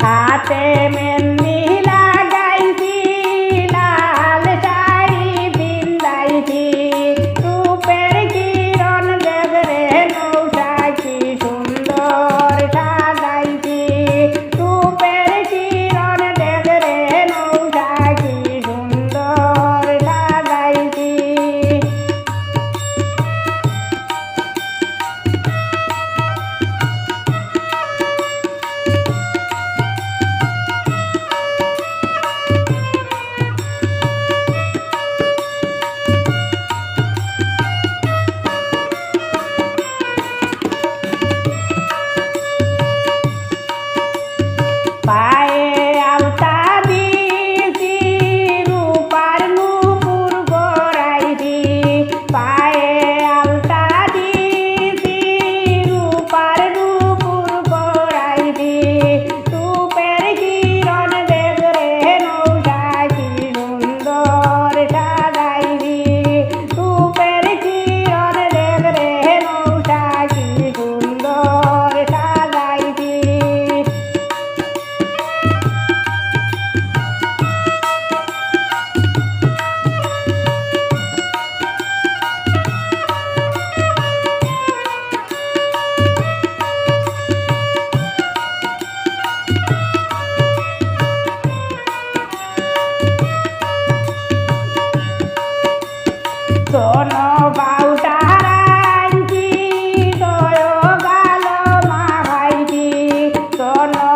হাতে মেহেন্দি লাগাইছি লাল শাড়ি পিন্দাইছি রূপের কিরণ দেখরে নৌকা কি সুন্দর সাজাইছি রূপের কিরণ দেখরে নৌকা কি সুন্দর সাজাইছি পায়ে আলতা দিয়েছি রূপার নূপুর পরাইছি পায়ে আলতা দিয়েছি রূপার নূপুর পরাইছি রূপের কিরণ দেখরে নৌকা কি সুন্দর সাজাইছি রূপের কিরণ দেখরে নৌকা কি সুন্দর সাজাইছি সোনো বাউটার আনছি দয় গালো মা ভাইছি সোনো